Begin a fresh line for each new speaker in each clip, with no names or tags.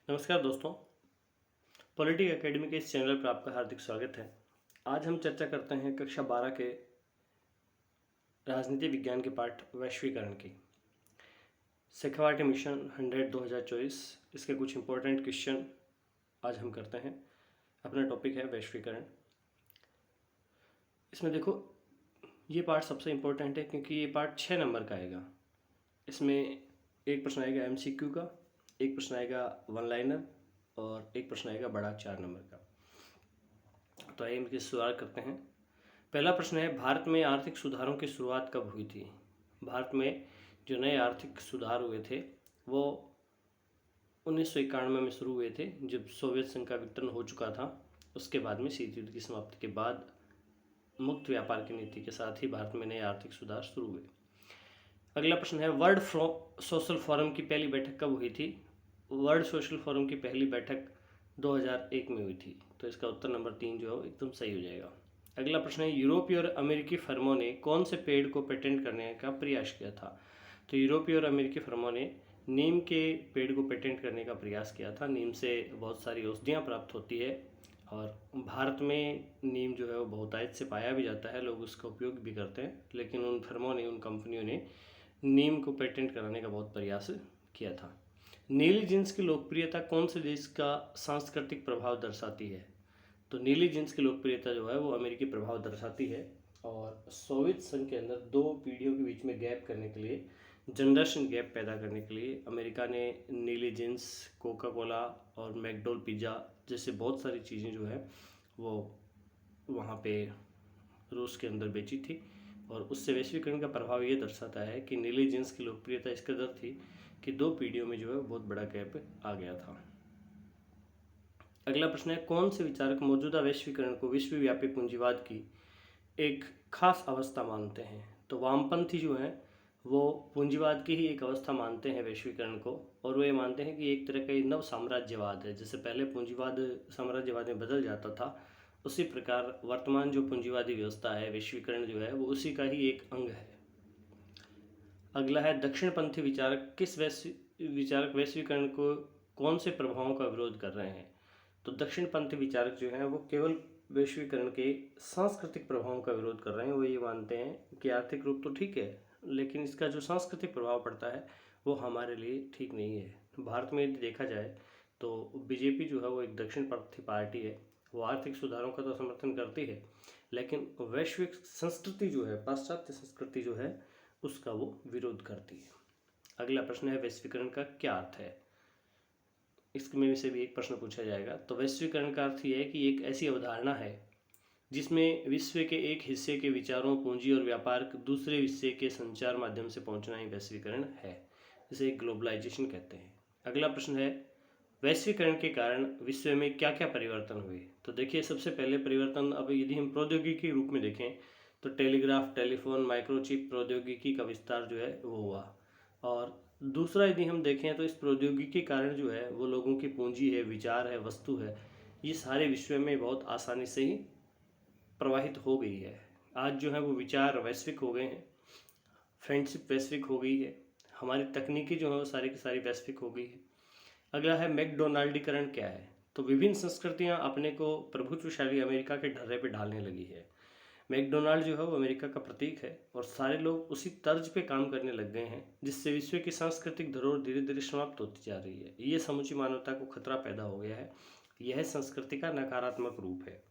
नमस्कार दोस्तों। Politic academy के इस चैनल पर आपका हार्दिक स्वागत है। आज हम चर्चा करते हैं कक्षा 12 के राजनीति विज्ञान के पाठ वैश्वीकरण की। शेखावाटी मिशन 100 2024 इसके कुछ इंपॉर्टेंट क्वेश्चन आज हम करते हैं। अपना टॉपिक है वैश्वीकरण। इसमें देखो, ये पार्ट सबसे इम्पोर्टेंट है क्योंकि ये पार्ट 6 नंबर का आएगा। इसमें एक प्रश्न आएगा MCQ का, एक प्रश्न आएगा वन लाइनर और एक प्रश्न आएगा बड़ा 4 नंबर का। तो आइए इनकी शुरुआत करते हैं। पहला प्रश्न है, भारत में आर्थिक सुधारों की शुरुआत कब हुई थी? भारत में जो नए आर्थिक सुधार हुए थे वो 1991 में शुरू हुए थे, जब सोवियत संघ का विघटन हो चुका था। उसके बाद में शीत युद्ध की समाप्ति के बाद मुक्त व्यापार की नीति के साथ ही भारत में नए आर्थिक सुधार शुरू हुए। अगला प्रश्न है, वर्ल्ड सोशल फोरम की पहली बैठक कब हुई थी? वर्ल्ड सोशल फोरम की पहली बैठक 2001 में हुई थी। तो इसका उत्तर नंबर 3 जो है एकदम सही हो जाएगा। अगला प्रश्न है, यूरोपीय और अमेरिकी फर्मों ने कौन से पेड़ को पेटेंट करने का प्रयास किया था? तो यूरोपीय और अमेरिकी फर्मों ने नीम के पेड़ को पेटेंट करने का प्रयास किया था। नीम से बहुत सारी औषधियाँ प्राप्त होती है और भारत में नीम जो है वो बहुतायत से पाया भी जाता है, लोग उसका उपयोग भी करते हैं। लेकिन उन फर्मों ने, उन कंपनियों ने नीम को पेटेंट कराने का बहुत प्रयास किया था। नीली जींस की लोकप्रियता कौन से देश का सांस्कृतिक प्रभाव दर्शाती है? तो नीली जींस की लोकप्रियता जो है वो अमेरिकी प्रभाव दर्शाती है। और सोवियत संघ के अंदर दो पीढ़ियों के बीच में गैप करने के लिए, जनरेशन गैप पैदा करने के लिए अमेरिका ने नीली जींस, कोका कोला और मैकडोल पिज़्ज़ा जैसे बहुत सारी चीज़ें जो है वो वहाँ पे रूस के अंदर बेची थी। और उससे वैश्वीकरण का प्रभाव ये दर्शाता है कि नीली जींस की लोकप्रियता इस कदर थी कि दो पीढ़ियों में जो है बहुत बड़ा गैप आ गया था। अगला प्रश्न है, कौन से विचारक मौजूदा वैश्वीकरण को विश्वव्यापी पूंजीवाद की एक खास अवस्था मानते हैं? तो वामपंथी जो हैं वो पूंजीवाद की ही एक अवस्था मानते हैं वैश्वीकरण को, और वो ये मानते हैं कि एक तरह का ये नव साम्राज्यवाद है। जैसे पहले पूंजीवाद साम्राज्यवाद में बदल जाता था, उसी प्रकार वर्तमान जो पूंजीवादी व्यवस्था है, वैश्वीकरण जो है वो उसी का ही एक अंग है। अगला है, दक्षिणपंथी विचारक वैश्वीकरण को कौन से प्रभावों का विरोध कर रहे हैं? तो दक्षिणपंथी विचारक जो हैं वो केवल वैश्वीकरण के सांस्कृतिक प्रभावों का विरोध कर रहे हैं। वो ये मानते हैं कि आर्थिक रूप तो ठीक है, लेकिन इसका जो सांस्कृतिक प्रभाव पड़ता है वो हमारे लिए ठीक नहीं है। भारत में यदि देखा जाए तो बीजेपी जो है वो एक दक्षिणपंथी पार्टी है। वो आर्थिक सुधारों का तो समर्थन करती है, लेकिन वैश्विक संस्कृति जो है, पाश्चात्य संस्कृति जो है, उसका वो विरोध करती है। अगला प्रश्न है, वैश्वीकरण का क्या अर्थ है? इसमें से भी एक प्रश्न पूछा जाएगा। तो वैश्वीकरण का अर्थ ये है कि एक ऐसी अवधारणा है जिसमें विश्व के एक हिस्से के विचारों, पूंजी और व्यापार दूसरे हिस्से के संचार माध्यम से पहुंचना ही वैश्वीकरण है, जिसे ग्लोबलाइजेशन कहते हैं। अगला प्रश्न है, वैश्वीकरण के कारण विश्व में क्या क्या परिवर्तन हुए? तो देखिए, सबसे पहले परिवर्तन, अब यदि हम प्रौद्योगिकी के रूप में देखें तो टेलीग्राफ, टेलीफोन, माइक्रोचिप प्रौद्योगिकी का विस्तार जो है वो हुआ। और दूसरा यदि हम देखें तो इस प्रौद्योगिकी के कारण जो है वो लोगों की पूंजी है, विचार है, वस्तु है, ये सारे विश्व में बहुत आसानी से ही प्रवाहित हो गई है। आज जो है वो विचार वैश्विक हो गए हैं, फ्रेंडशिप वैश्विक हो गई है, हमारी तकनीकी जो है वो सारी की सारी वैश्विक हो गई है। अगला है, मैकडोनाल्डीकरण क्या है? तो विभिन्न संस्कृतियां अपने को प्रभुत्वशाली अमेरिका के ढर्रे पे ढालने लगी है। मैकडोनाल्ड जो है वो अमेरिका का प्रतीक है और सारे लोग उसी तर्ज पे काम करने लग गए हैं, जिससे विश्व की सांस्कृतिक धरोहर धीरे धीरे समाप्त होती जा रही है। ये समूची मानवता को खतरा पैदा हो गया है। यह संस्कृति का नकारात्मक रूप है।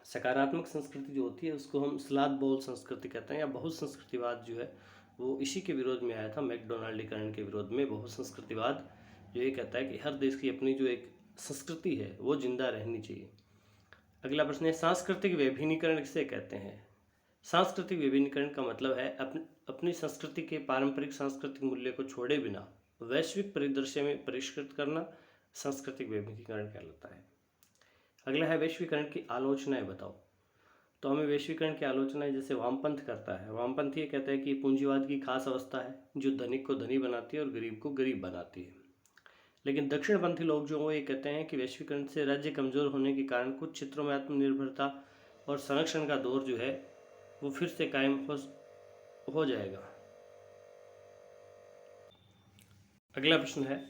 सकारात्मक संस्कृति जो होती है उसको हम सलाद बोल संस्कृति कहते हैं, या बहु संस्कृतिवाद जो है वो इसी के विरोध में आया था, मैकडोनाल्डीकरण के विरोध में। बहु संस्कृतिवाद जो ये कहता है कि हर देश की अपनी जो एक संस्कृति है वो जिंदा रहनी चाहिए। अगला प्रश्न है, सांस्कृतिक विभिन्नीकरण किसे कहते हैं? सांस्कृतिक विभिन्नीकरण का मतलब है अपनी संस्कृति के पारंपरिक सांस्कृतिक मूल्य को छोड़े बिना वैश्विक परिदृश्य में परिष्कृत करना सांस्कृतिक विभिन्नीकरण कहलाता है। अगला है, वैश्वीकरण की आलोचनाएं बताओ। तो हमें वैश्वीकरण की आलोचनाएं जैसे वामपंथ करता है। वामपंथ ये कहता है कि पूंजीवाद की खास अवस्था है जो धनिक को धनी बनाती है और गरीब को गरीब बनाती है। लेकिन दक्षिणपंथी लोग जो वो ये कहते हैं कि वैश्वीकरण से राज्य कमजोर होने के कारण कुछ क्षेत्रों में आत्मनिर्भरता और संरक्षण का दौर जो है वो फिर से कायम हो जाएगा। अगला प्रश्न है,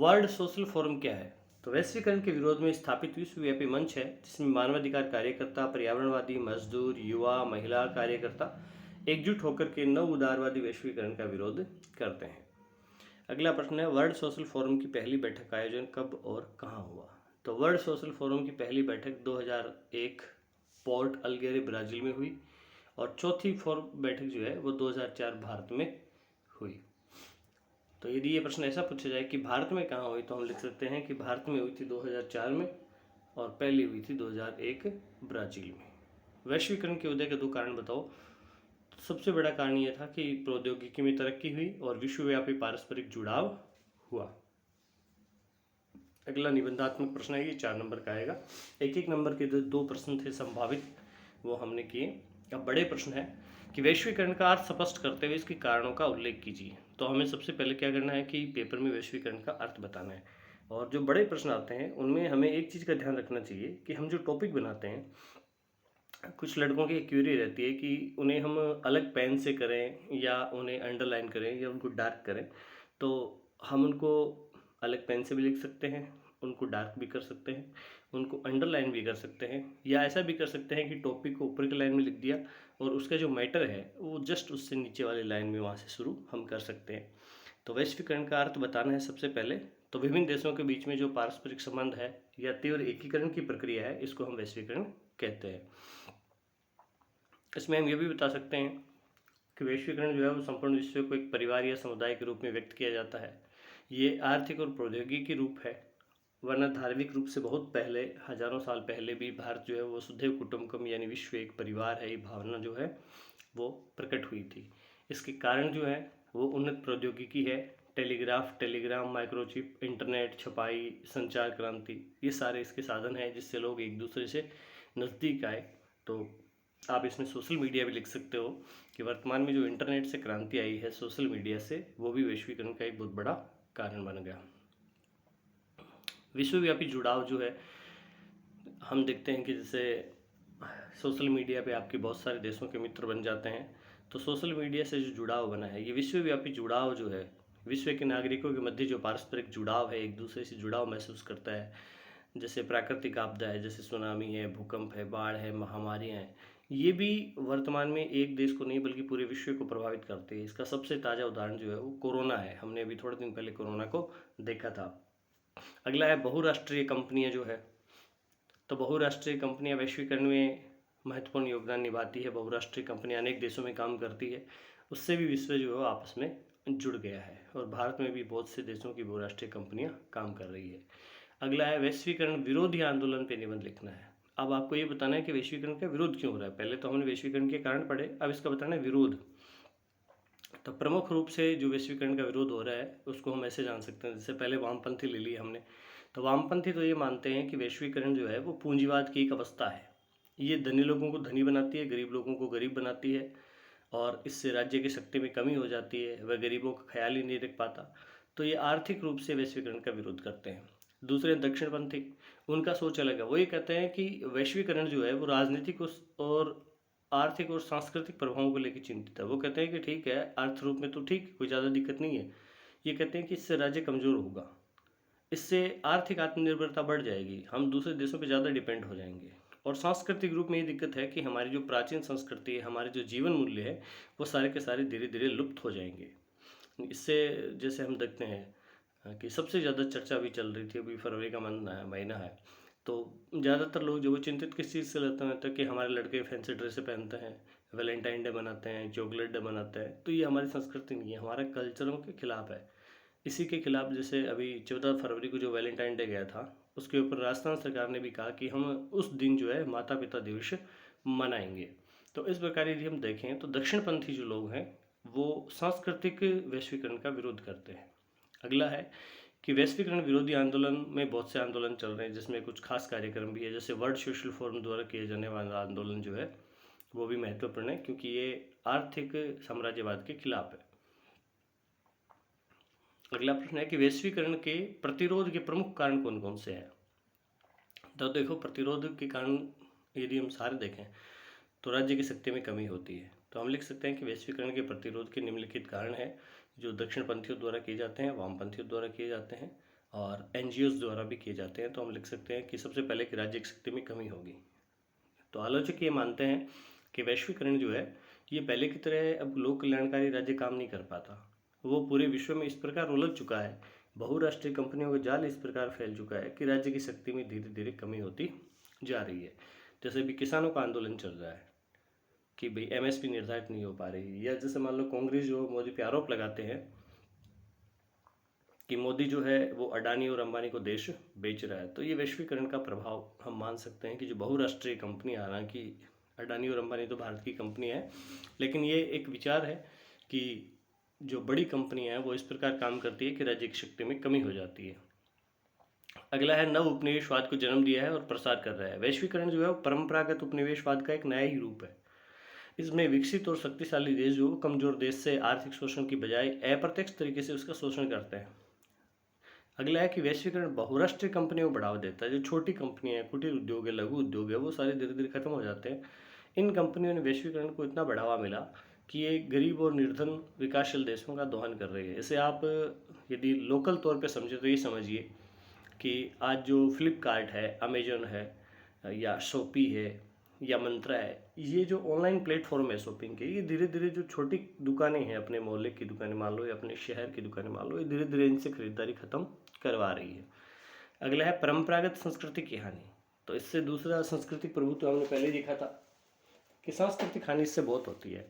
वर्ल्ड सोशल फोरम क्या है? तो वैश्वीकरण के विरोध में स्थापित विश्वव्यापी मंच है जिसमें मानवाधिकार कार्यकर्ता, पर्यावरणवादी, मजदूर, युवा, महिला कार्यकर्ता एकजुट होकर के नव उदारवादी वैश्वीकरण का विरोध करते हैं। अगला प्रश्न है, वर्ल्ड सोशल फोरम की पहली बैठक का आयोजन कब और कहाँ हुआ? तो वर्ल्ड सोशल फोरम की पहली बैठक 2001 पोर्ट अलगेरे ब्राज़ील में हुई और चौथी फोरम बैठक जो है वो 2004 भारत में हुई। तो यदि ये प्रश्न ऐसा पूछा जाए कि भारत में कहाँ हुई, तो हम लिख सकते हैं कि भारत में हुई थी 2004 में और पहली हुई थी 2001 ब्राज़ील में। वैश्वीकरण के उदय के दो कारण बताओ। तो सबसे बड़ा कारण ये था कि प्रौद्योगिकी में तरक्की हुई और विश्वव्यापी पारस्परिक जुड़ाव हुआ। अगला निबंधात्मक प्रश्न है, ये 4 नंबर का आएगा। एक एक नंबर के जो 2 प्रश्न थे संभावित वो हमने किए। अब बड़े प्रश्न है कि वैश्वीकरण का अर्थ स्पष्ट करते हुए इसके कारणों का उल्लेख कीजिए। तो हमें सबसे पहले क्या करना है कि पेपर में वैश्वीकरण का अर्थ बताना है। और जो बड़े प्रश्न आते हैं उनमें हमें एक चीज़ का ध्यान रखना चाहिए कि हम जो टॉपिक बनाते हैं, कुछ लड़कों की क्यूरी रहती है कि उन्हें हम अलग पेन से करें या उन्हें अंडरलाइन करें या उनको डार्क करें। तो हम उनको अलग पेन से भी लिख सकते हैं, उनको डार्क भी कर सकते हैं, उनको अंडरलाइन भी कर सकते हैं, या ऐसा भी कर सकते हैं कि टॉपिक को ऊपर की लाइन में लिख दिया और उसका जो मैटर है वो जस्ट उससे नीचे वाली लाइन में वहाँ से शुरू हम कर सकते हैं। तो वैश्वीकरण का अर्थ बताना है सबसे पहले। तो विभिन्न देशों के बीच में जो पारस्परिक संबंध है या तीव्र एकीकरण की प्रक्रिया है, इसको हम वैश्वीकरण कहते हैं। इसमें हम ये भी बता सकते हैं कि वैश्वीकरण जो है वो संपूर्ण विश्व को एक परिवार या समुदाय के रूप में व्यक्त किया जाता है। ये आर्थिक और प्रौद्योगिकी रूप है, वरना धार्मिक रूप से बहुत पहले, हजारों साल पहले भी भारत जो है वो वसुधैव कुटुंबकम यानी विश्व एक परिवार है, ये भावना जो है वो प्रकट हुई थी। इसके कारण जो है वो उन्नत प्रौद्योगिकी है, टेलीग्राफ, टेलीग्राम, माइक्रोचिप, इंटरनेट, छपाई, संचार क्रांति, ये सारे इसके साधन हैं जिससे लोग एक दूसरे से नज़दीक आए। तो आप इसमें सोशल मीडिया भी लिख सकते हो कि वर्तमान में जो इंटरनेट से क्रांति आई है सोशल मीडिया से, वो भी वैश्वीकरण का एक बहुत बड़ा कारण बन गया। विश्वव्यापी जुड़ाव जो है, हम देखते हैं कि जैसे सोशल मीडिया पे आपके बहुत सारे देशों के मित्र बन जाते हैं। तो सोशल मीडिया से जो जुड़ाव बना है, ये विश्वव्यापी जुड़ाव जो है, विश्व के नागरिकों के मध्य जो पारस्परिक जुड़ाव है, एक दूसरे से जुड़ाव महसूस करता है। जैसे प्राकृतिक आपदा है, जैसे सुनामी है, भूकंप है, बाढ़ है, महामारियाँ हैं, ये भी वर्तमान में एक देश को नहीं बल्कि पूरे विश्व को प्रभावित करती है। इसका सबसे ताज़ा उदाहरण जो है वो कोरोना है। हमने अभी थोड़े दिन पहले कोरोना को देखा था। अगला है बहुराष्ट्रीय कंपनियां जो है। तो बहुराष्ट्रीय कंपनियां वैश्वीकरण में महत्वपूर्ण योगदान निभाती है। बहुराष्ट्रीय कंपनियां अनेक देशों में काम करती है, उससे भी विश्व जो है आपस में जुड़ गया है और भारत में भी बहुत से देशों की बहुराष्ट्रीय कंपनियां काम कर रही है। अगला है वैश्वीकरण विरोधी आंदोलन पे निबंध लिखना है। अब आपको ये बताना है कि वैश्वीकरण का विरोध क्यों हो रहा है। पहले तो हमने वैश्वीकरण के कारण पढ़े, अब इसका बताना है विरोध। तो प्रमुख रूप से जो वैश्वीकरण का विरोध हो रहा है उसको हम ऐसे जान सकते हैं, जैसे पहले वामपंथी ले लिए हमने। तो वामपंथी तो ये मानते हैं कि वैश्वीकरण जो है वो पूंजीवाद की एक अवस्था है। ये धनी लोगों को धनी बनाती है, गरीब लोगों को गरीब बनाती है और इससे राज्य की शक्ति में कमी हो जाती है, वह गरीबों का ख्याल ही नहीं रख पाता। तो ये आर्थिक रूप से वैश्वीकरण का विरोध करते हैं। दूसरे दक्षिणपंथी, उनका सोच अलग है। वो ये कहते हैं कि वैश्वीकरण जो है वो राजनीतिक और आर्थिक और सांस्कृतिक प्रभावों को लेकर चिंतित है। वो कहते हैं कि ठीक है, अर्थ रूप में तो ठीक, कोई ज़्यादा दिक्कत नहीं है। ये कहते हैं कि इससे राज्य कमज़ोर होगा, इससे आर्थिक आत्मनिर्भरता बढ़ जाएगी, हम दूसरे देशों पर ज़्यादा डिपेंड हो जाएंगे। और सांस्कृतिक रूप में ये दिक्कत है कि हमारी जो प्राचीन संस्कृति है, हमारे जो जीवन मूल्य है, वो सारे के सारे धीरे धीरे लुप्त हो जाएंगे। इससे जैसे हम देखते हैं कि सबसे ज़्यादा चर्चा भी चल रही थी, अभी फरवरी का महीना है, तो ज़्यादातर लोग जो वो चिंतित किस चीज़ से रहते हैं, तो कि हमारे लड़के फैंसी ड्रेसें पहनते हैं, वैलेंटाइन डे मनाते हैं, चॉकलेट डे मनाते हैं। तो ये हमारी संस्कृति नहीं है, हमारे कल्चरों के खिलाफ है। इसी के खिलाफ जैसे अभी 14 फरवरी को जो वैलेंटाइन डे गया था, उसके ऊपर राजस्थान सरकार ने भी कहा कि हम उस दिन जो है माता पिता दिवस मनाएंगे। तो इस प्रकार यदि हम देखें तो दक्षिणपंथी जो लोग हैं वो सांस्कृतिक वैश्वीकरण का विरोध करते हैं। अगला है कि वैश्वीकरण विरोधी आंदोलन में बहुत से आंदोलन चल रहे हैं, जिसमें कुछ खास कार्यक्रम भी है। जैसे वर्ल्ड सोशल फोरम द्वारा किए जाने वाला आंदोलन जो है वो भी महत्वपूर्ण है, क्योंकि ये आर्थिक साम्राज्यवाद के खिलाफ है। अगला प्रश्न है कि वैश्वीकरण के प्रतिरोध के प्रमुख कारण कौन कौन से हैं। तो देखो, प्रतिरोध के कारण यदि हम सारे देखें तो राज्य की शक्ति में कमी होती है। तो हम लिख सकते हैं कि वैश्वीकरण के प्रतिरोध के निम्नलिखित कारण हैं जो दक्षिणपंथियों द्वारा किए जाते हैं, वामपंथियों द्वारा किए जाते हैं। और एनजीओज द्वारा भी किए जाते हैं, तो हम लिख सकते हैं कि सबसे पहले कि राज्य की शक्ति में कमी होगी। तो आलोचक ये मानते हैं कि वैश्वीकरण जो है ये पहले की तरह अब लोक कल्याणकारी राज्य काम नहीं कर पाता। वो पूरे विश्व में इस प्रकार उलझ चुका है, बहुराष्ट्रीय कंपनियों का जाल इस प्रकार फैल चुका है कि राज्य की शक्ति में धीरे धीरे कमी होती जा रही है। जैसे भी किसानों का आंदोलन चल रहा है कि भाई एमएसपी निर्धारित नहीं हो पा रही, या जैसे मान लो कांग्रेस जो मोदी पे आरोप लगाते हैं कि मोदी जो है वो अडानी और अंबानी को देश बेच रहा है। तो ये वैश्वीकरण का प्रभाव हम मान सकते हैं कि जो बहुराष्ट्रीय कंपनी, हालांकि अडानी और अंबानी तो भारत की कंपनी है, लेकिन ये एक विचार है कि जो बड़ी कंपनियां हैं वो इस प्रकार काम करती है कि राज्य की शक्ति में कमी हो जाती है। अगला है नव उपनिवेशवाद को जन्म दिया है और प्रसार कर रहा है। वैश्वीकरण जो है वो परंपरागत उपनिवेशवाद का एक नया ही रूप है। इसमें विकसित और शक्तिशाली देश जो कमजोर देश से आर्थिक शोषण की बजाय अप्रत्यक्ष तरीके से उसका शोषण करते हैं। अगला है कि वैश्वीकरण बहुराष्ट्रीय कंपनियों को बढ़ावा देता है। जो छोटी कंपनियां हैं, कुटीर उद्योग है, लघु उद्योग है, वो सारे धीरे धीरे खत्म हो जाते हैं। इन कंपनियों ने वैश्वीकरण को इतना बढ़ावा मिला कि ये गरीब और निर्धन विकासशील देशों का दोहन कर रही है। इसे आप यदि लोकल तौर पे समझे तो ये समझिए कि आज जो फ्लिपकार्ट है, अमेजोन है, या शॉपी है, या मंत्रा है, ये जो ऑनलाइन प्लेटफॉर्म है शॉपिंग के, ये धीरे धीरे जो छोटी दुकानें हैं, अपने मोहल्ले की दुकानें मान लो या अपने शहर की दुकानें मान लो, ये धीरे धीरे इनसे खरीदारी खत्म करवा रही है। अगला है परंपरागत संस्कृति की हानि। तो इससे दूसरा सांस्कृतिक प्रभुत्व हमने पहले ही देखा था कि सांस्कृतिक हानि इससे बहुत होती है।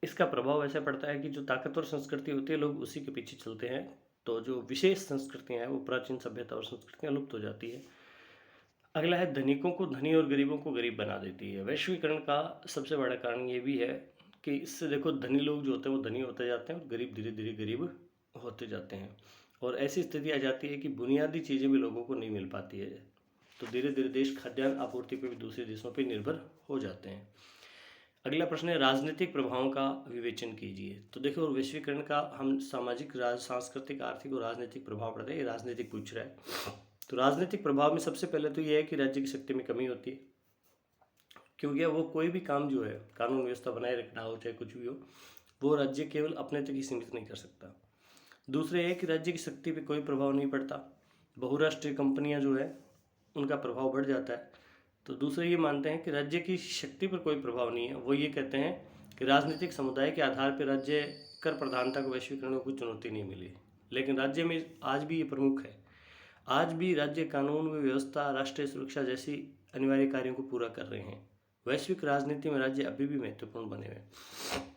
इसका प्रभाव ऐसे पड़ता है कि जो ताकतवर संस्कृति होती है लोग उसी के पीछे चलते हैं, तो जो विशेष संस्कृतियां हैं वो प्राचीन सभ्यता और संस्कृतियां लुप्त हो जाती है। अगला है धनिकों को धनी और गरीबों को गरीब बना देती है। वैश्वीकरण का सबसे बड़ा कारण ये भी है कि इससे देखो धनी लोग जो होते हैं वो धनी होते जाते हैं और गरीब धीरे धीरे गरीब होते जाते हैं, और ऐसी स्थिति आ जाती है कि बुनियादी चीज़ें भी लोगों को नहीं मिल पाती है। तो धीरे धीरे देश खाद्यान्न आपूर्ति पर भी दूसरे देशों पर निर्भर हो जाते हैं। अगला प्रश्न है राजनीतिक प्रभावों का विवेचन कीजिए। तो देखो वैश्वीकरण का हम सामाजिक, सांस्कृतिक, आर्थिक और राजनीतिक प्रभाव पड़ते हैं, ये राजनीतिक पूछ रहा है। तो राजनीतिक प्रभाव में सबसे पहले तो ये है कि राज्य की शक्ति में कमी होती है, क्योंकि वो कोई भी काम जो है कानून व्यवस्था बनाए रखना हो चाहे कुछ भी हो, वो राज्य केवल अपने तक ही सीमित नहीं कर सकता। दूसरे है कि राज्य की शक्ति पे कोई प्रभाव नहीं पड़ता, बहुराष्ट्रीय कंपनियां जो है उनका प्रभाव बढ़ जाता है। तो दूसरे ये मानते हैं कि राज्य की शक्ति पर कोई प्रभाव नहीं है। वो ये कहते हैं कि राजनीतिक समुदाय के आधार पर राज्य कर प्रधानता को वैश्वीकरण को कोई चुनौती नहीं मिली, लेकिन राज्य में आज भी ये प्रमुख है। आज भी राज्य कानून व व्यवस्था, राष्ट्रीय सुरक्षा जैसी अनिवार्य कार्यों को पूरा कर रहे हैं। वैश्विक राजनीति में राज्य अभी भी महत्वपूर्ण बने हुए हैं।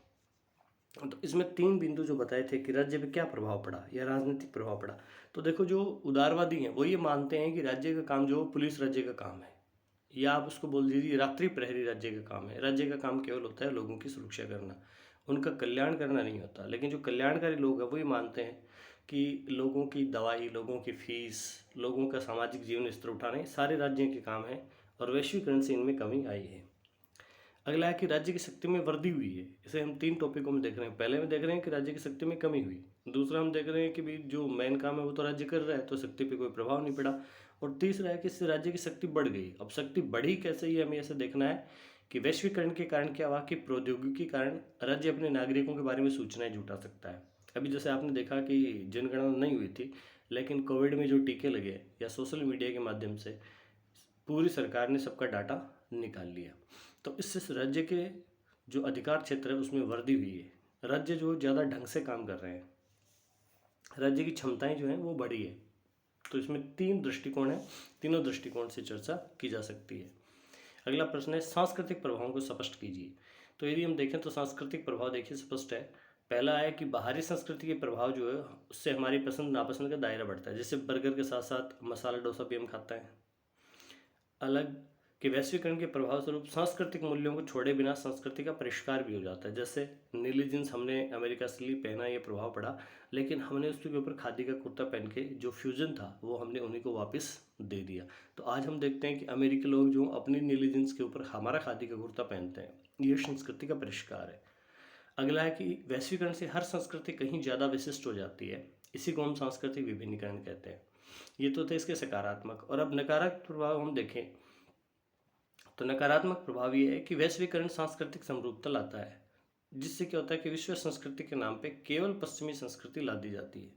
तो इसमें 3 बिंदु जो बताए थे कि राज्य पे क्या प्रभाव पड़ा या राजनीतिक प्रभाव पड़ा। तो देखो जो उदारवादी हैं वो ये मानते हैं कि राज्य का काम जो पुलिस राज्य का काम है, या आप उसको बोल दीजिए रात्रि प्रहरी राज्य का काम है। राज्य का काम केवल होता है लोगों की सुरक्षा करना, उनका कल्याण करना नहीं होता। लेकिन जो कल्याणकारी लोग हैं वो ये मानते हैं कि लोगों की दवाई, लोगों की फीस, लोगों का सामाजिक जीवन स्तर उठाने सारे राज्यों के काम है, और वैश्वीकरण से इनमें कमी आई है। अगला है कि राज्य की शक्ति में वृद्धि हुई है। इसे हम 3 टॉपिकों में देख रहे हैं। पहले में देख रहे हैं कि राज्य की शक्ति में कमी हुई, दूसरा हम देख रहे हैं कि भाई जो मेन काम है वो तो राज्य कर रहा है तो शक्ति पे कोई प्रभाव नहीं पड़ा, और तीसरा है कि इससे राज्य की शक्ति बढ़ गई। अब शक्ति बढ़ी कैसे, ये हमें ऐसे देखना है कि वैश्वीकरण के कारण क्या हुआ कि प्रौद्योगिकी के कारण राज्य अपने नागरिकों के बारे में सूचनाएं जुटा सकता है। अभी जैसे आपने देखा कि जनगणना नहीं हुई थी, लेकिन कोविड में जो टीके लगे या सोशल मीडिया के माध्यम से पूरी सरकार ने सबका डाटा निकाल लिया, तो इससे राज्य के जो अधिकार क्षेत्र है उसमें वृद्धि हुई है। राज्य जो ज़्यादा ढंग से काम कर रहे हैं, राज्य की क्षमताएं जो हैं वो बढ़ी है। तो इसमें 3 दृष्टिकोण है, तीनों दृष्टिकोण से चर्चा की जा सकती है। अगला प्रश्न है सांस्कृतिक प्रभावों को स्पष्ट कीजिए। तो यदि हम देखें तो सांस्कृतिक प्रभाव देखिए स्पष्ट है। पहला है कि बाहरी संस्कृति के प्रभाव जो है उससे हमारी पसंद नापसंद का दायरा बढ़ता है। जैसे बर्गर के साथ साथ मसाला डोसा भी हम खाते हैं। अलग कि वैश्वीकरण के प्रभाव स्वरूप सांस्कृतिक मूल्यों को छोड़े बिना संस्कृति का परिष्कार भी हो जाता है। जैसे नीली जींस हमने अमेरिका से ली, पहना, ये प्रभाव पड़ा, लेकिन हमने उसके ऊपर खादी का कुर्ता पहन के जो फ्यूजन था वो हमने उन्हीं को वापस दे दिया। तो आज हम देखते हैं कि अमेरिकी लोग जो अपनी नीली जींस के ऊपर हमारा खादी का कुर्ता पहनते हैं, ये संस्कृति का परिष्कार है। अगला है कि वैश्वीकरण से हर संस्कृति कहीं ज़्यादा विशिष्ट हो जाती है, इसी को हम सांस्कृतिक विभिन्नीकरण कहते हैं। ये तो थे इसके सकारात्मक। और अब नकारात्मक प्रभाव हम देखें तो नकारात्मक प्रभाव ये है कि वैश्वीकरण सांस्कृतिक समरूपता लाता है, जिससे क्या होता है कि विश्व संस्कृति के नाम पे केवल पश्चिमी संस्कृति ला दी जाती है।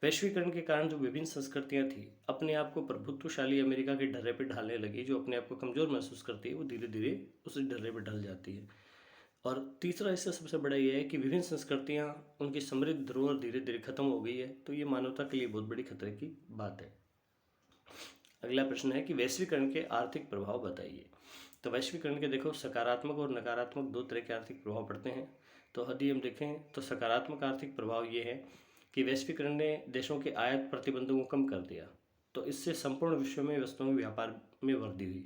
वैश्वीकरण के कारण जो विभिन्न संस्कृतियां थी अपने आप को प्रभुत्वशाली अमेरिका के ढर्रे पे ढालने लगी। जो अपने आप को कमज़ोर महसूस करती है वो धीरे धीरे उस ढर्रे पे ढल जाती है। और तीसरा हिस्सा सबसे बड़ा ये है कि विभिन्न संस्कृतियां उनकी समृद्ध धरोहर धीरे धीरे खत्म हो गई है। तो ये मानवता के लिए बहुत बड़ी खतरे की बात है। अगला प्रश्न है कि वैश्वीकरण के आर्थिक प्रभाव बताइए। तो वैश्वीकरण के देखो सकारात्मक और नकारात्मक दो तरह के आर्थिक प्रभाव पड़ते हैं। तो यदि हम देखें तो सकारात्मक आर्थिक प्रभाव ये है कि वैश्वीकरण ने देशों के आयात प्रतिबंधों को कम कर दिया। तो इससे संपूर्ण विश्व में वस्तुओं के व्यापार में वृद्धि हुई।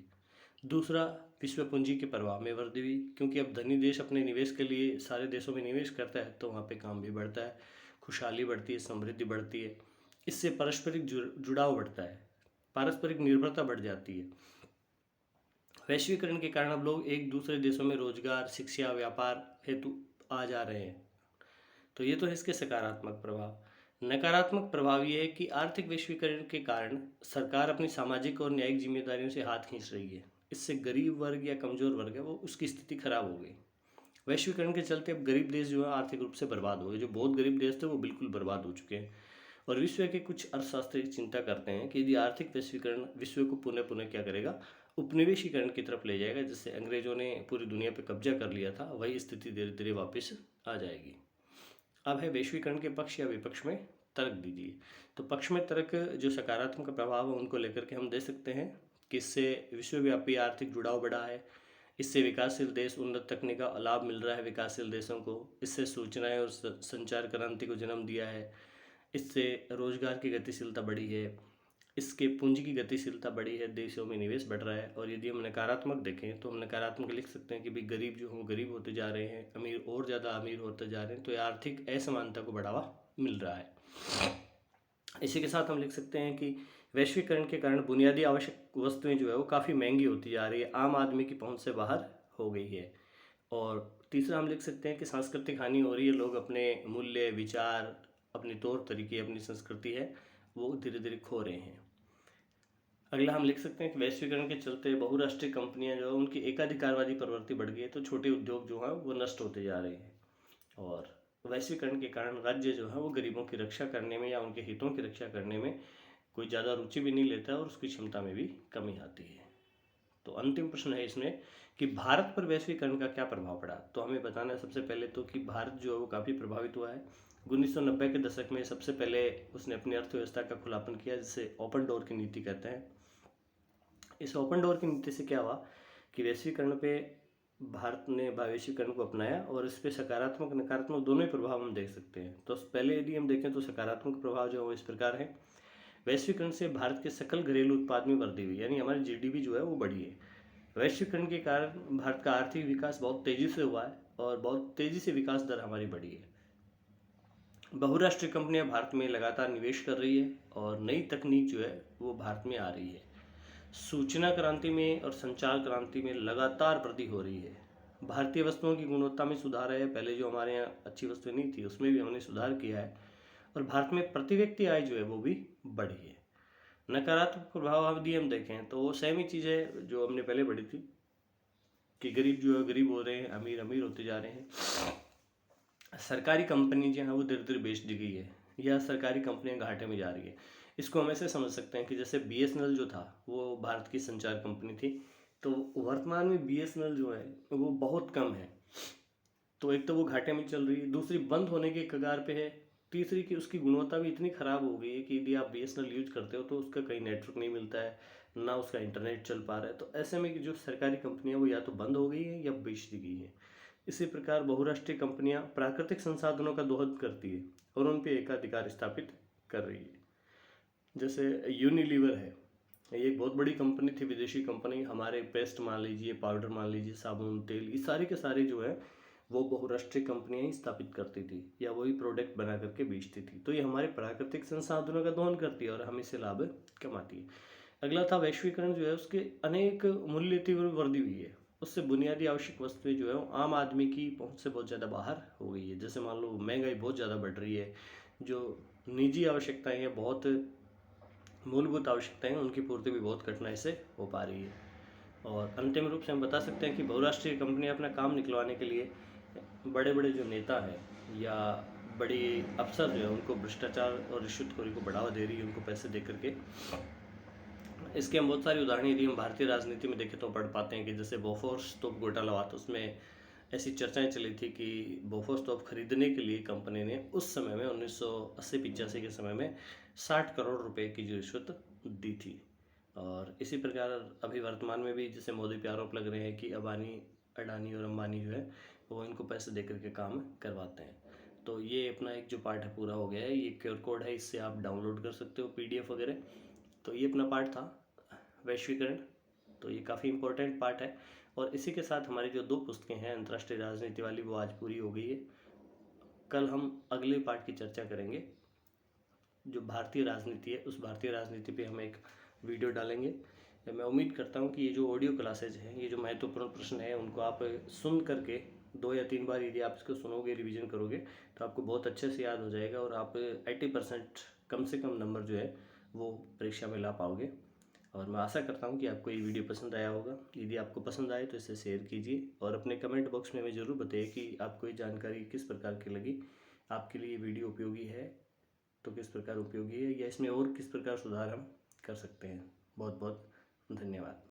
दूसरा, विश्व पूंजी के प्रभाव में वृद्धि हुई, क्योंकि अब धनी देश अपने निवेश के लिए सारे देशों में निवेश करता है तो वहाँ पे काम भी बढ़ता है, खुशहाली बढ़ती है, समृद्धि बढ़ती है। इससे पारस्परिक जुड़ाव बढ़ता है, पारस्परिक निर्भरता बढ़ जाती है। वैश्वीकरण के कारण अब लोग एक दूसरे देशों में रोजगार, शिक्षा, व्यापार हेतु आ जा रहे हैं। तो ये तो है इसके सकारात्मक प्रभाव। नकारात्मक प्रभाव ये है कि आर्थिक वैश्वीकरण के कारण सरकार अपनी सामाजिक और न्यायिक जिम्मेदारियों से हाथ खींच रही है। इससे गरीब वर्ग या कमज़ोर वर्ग है वो उसकी स्थिति खराब हो गई। वैश्वीकरण के चलते अब गरीब देश जो है आर्थिक रूप से बर्बाद हो गए। जो बहुत गरीब देश थे वो बिल्कुल बर्बाद हो चुके हैं। और विश्व के कुछ अर्थशास्त्री चिंता करते हैं कि यदि आर्थिक वैश्वीकरण विश्व को पुनः पुनः क्या करेगा, उपनिवेशीकरण की तरफ ले जाएगा। जिससे अंग्रेजों ने पूरी दुनिया पर कब्जा कर लिया था, वही स्थिति धीरे धीरे वापस आ जाएगी। अब है वैश्वीकरण के पक्ष या विपक्ष में तर्क दीजिए। तो पक्ष में तर्क जो सकारात्मक प्रभाव है उनको लेकर के हम दे सकते हैं कि इससे विश्वव्यापी आर्थिक जुड़ाव बढ़ा है। इससे विकासशील देश उन्नत तकनीक का लाभ मिल रहा है विकासशील देशों को। इससे सूचनाएं और संचार क्रांति को जन्म दिया है। इससे रोजगार की गतिशीलता बढ़ी है। इसके पूंजी की गतिशीलता बढ़ी है, देशों में निवेश बढ़ रहा है। और यदि हम नकारात्मक देखें तो हम नकारात्मक लिख सकते हैं कि भाई गरीब जो हों गरीब होते जा रहे हैं, अमीर और ज़्यादा अमीर होते जा रहे हैं। तो ये आर्थिक असमानता को बढ़ावा मिल रहा है। इसी के साथ हम लिख सकते हैं कि वैश्वीकरण के कारण बुनियादी आवश्यक वस्तुएं जो है वो काफ़ी महंगी होती जा रही है, आम आदमी की पहुंच से बाहर हो गई है। और तीसरा हम लिख सकते हैं कि सांस्कृतिक हानि हो रही है। लोग अपने मूल्य, विचार, अपने तौर तरीके, अपनी संस्कृति है वो धीरे धीरे खो रहे हैं। अगला हम लिख सकते हैं कि वैश्वीकरण के चलते बहुराष्ट्रीय कंपनियां जो है उनकी एकाधिकारवादी प्रवृत्ति बढ़ गई है। तो छोटे उद्योग जो हैं वो नष्ट होते जा रहे हैं। और वैश्वीकरण के कारण राज्य जो है वो गरीबों की रक्षा करने में या उनके हितों की रक्षा करने में कोई ज़्यादा रुचि भी नहीं लेता है और उसकी क्षमता में भी कमी आती है। तो अंतिम प्रश्न है इसमें कि भारत पर वैश्वीकरण का क्या प्रभाव पड़ा। तो हमें बताना है सबसे पहले तो कि भारत जो है वो काफ़ी प्रभावित हुआ है। 1990 के दशक में सबसे पहले उसने अपनी अर्थव्यवस्था का खुलापन किया, जिसे ओपन डोर की नीति कहते हैं। इस ओपन डोर की नीति से क्या हुआ कि वैश्वीकरण पे भारत ने वैश्वीकरण को अपनाया और इस पे सकारात्मक नकारात्मक दोनों ही प्रभाव हम देख सकते हैं। तो पहले यदि हम देखें तो सकारात्मक प्रभाव जो है वो इस प्रकार है। वैश्वीकरण से भारत के सकल घरेलू उत्पाद में वृद्धि हुई, यानी हमारी जीडीपी जो है वो बढ़ी है। वैश्वीकरण के कारण भारत का आर्थिक विकास बहुत तेजी से हुआ है और बहुत तेजी से विकास दर हमारी बढ़ी है। बहुराष्ट्रीय कंपनियां भारत में लगातार निवेश कर रही है और नई तकनीक जो है वो भारत में आ रही है। सूचना क्रांति में और संचार क्रांति में लगातार वृद्धि हो रही है। भारतीय वस्तुओं की गुणवत्ता में सुधार है। पहले जो हमारे यहाँ अच्छी वस्तुएं नहीं थी उसमें भी हमने सुधार किया है। और भारत में प्रति व्यक्ति आय जो है वो भी बढ़ी है। नकारात्मक प्रभाव यदि हम देखें तो वो सेम ही चीज़ है जो हमने पहले पढ़ी थी कि गरीब जो है गरीब हो रहे हैं, अमीर अमीर होते जा रहे हैं। सरकारी कंपनी जो है वो धीरे धीरे बेच दी गई है या सरकारी कंपनियां घाटे में जा रही है। इसको हम ऐसे समझ सकते हैं कि जैसे बीएसएनएल जो था वो भारत की संचार कंपनी थी, तो वर्तमान में बीएसएनएल जो है वो बहुत कम है। तो एक तो वो घाटे में चल रही है, दूसरी बंद होने के कगार पे है, तीसरी कि उसकी गुणवत्ता भी इतनी ख़राब हो गई है कि यदि आप बीएसएनएल यूज करते हो तो उसका कहीं नेटवर्क नहीं मिलता है, ना उसका इंटरनेट चल पा रहा है। तो ऐसे में कि जो सरकारी कंपनियां वो या तो बंद हो गई है या बेच दी गई है। इसी प्रकार बहुराष्ट्रीय कंपनियां प्राकृतिक संसाधनों का दोहन करती है और उन पर एकाधिकार स्थापित कर रही है। जैसे यूनिलीवर है, ये एक बहुत बड़ी कंपनी थी, विदेशी कंपनी। हमारे पेस्ट मान लीजिए, पाउडर मान लीजिए, साबुन, तेल, ये सारे के सारे जो है वो बहुराष्ट्रीय कंपनियां ही स्थापित करती थी या वही प्रोडक्ट बना करके बेचती थी। तो ये हमारे प्राकृतिक संसाधनों का दोहन करती है और हम इससे लाभ कमाती है। अगला था वैश्वीकरण जो है उसके अनेक मूल्य तीव्र वृद्धि हुई है। उससे बुनियादी आवश्यक वस्तुएं जो है वो आम आदमी की पहुंच से बहुत ज़्यादा बाहर हो गई है। जैसे मान लो महंगाई बहुत ज़्यादा बढ़ रही है, जो निजी आवश्यकताएं हैं, बहुत मूलभूत आवश्यकताएं उनकी पूर्ति भी बहुत कठिनाई से हो पा रही है। और अंतिम रूप से हम बता सकते हैं कि बहुराष्ट्रीय कंपनियां अपना काम निकलवाने के लिए बड़े बड़े जो नेता हैं या बड़ी अफसर जो है उनको भ्रष्टाचार और रिश्वतखोरी को बढ़ावा दे रही है, उनको पैसे दे करके। इसके हम बहुत सारी उदाहरण यदि हम भारतीय राजनीति में देखें तो पढ़ पाते हैं कि जैसे बोफोर्स तोप घोटाला हुआ, तो उसमें ऐसी चर्चाएं चली थी कि बोफोर्स तोप खरीदने के लिए कंपनी ने उस समय में 1980-85 के समय में 60 करोड़ रुपए की जो रिश्वत दी थी। और इसी प्रकार अभी वर्तमान में भी जैसे मोदी पे आरोप लग रहे हैं कि अडानी और अंबानी जो है वो इनको पैसे दे करके काम करवाते हैं। तो ये अपना एक जो पार्ट है पूरा हो गया है। ये QR कोड है, इससे आप डाउनलोड कर सकते हो PDF वगैरह। तो ये अपना पार्ट था वैश्वीकरण। तो ये काफ़ी इम्पोर्टेंट पार्ट है। और इसी के साथ हमारी जो 2 पुस्तकें हैं अंतर्राष्ट्रीय राजनीति वाली, वो आज पूरी हो गई है। कल हम अगले पार्ट की चर्चा करेंगे। जो भारतीय राजनीति है उस भारतीय राजनीति पे हम एक वीडियो डालेंगे। मैं उम्मीद करता हूँ कि ये जो ऑडियो क्लासेज हैं, ये जो महत्वपूर्ण प्रश्न है उनको आप सुन करके 2 या 3 बार यदि आप इसको सुनोगे, रिवीजन करोगे, तो आपको बहुत अच्छे से याद हो जाएगा और आप 80% कम से कम नंबर जो है वो परीक्षा में ला पाओगे। और मैं आशा करता हूँ कि आपको ये वीडियो पसंद आया होगा। यदि आपको पसंद आए तो इसे शेयर कीजिए और अपने कमेंट बॉक्स में हमें ज़रूर बताइए कि आपको ये जानकारी किस प्रकार की लगी। आपके लिए ये वीडियो उपयोगी है तो किस प्रकार उपयोगी है, या इसमें और किस प्रकार सुधार हम कर सकते हैं। बहुत बहुत धन्यवाद।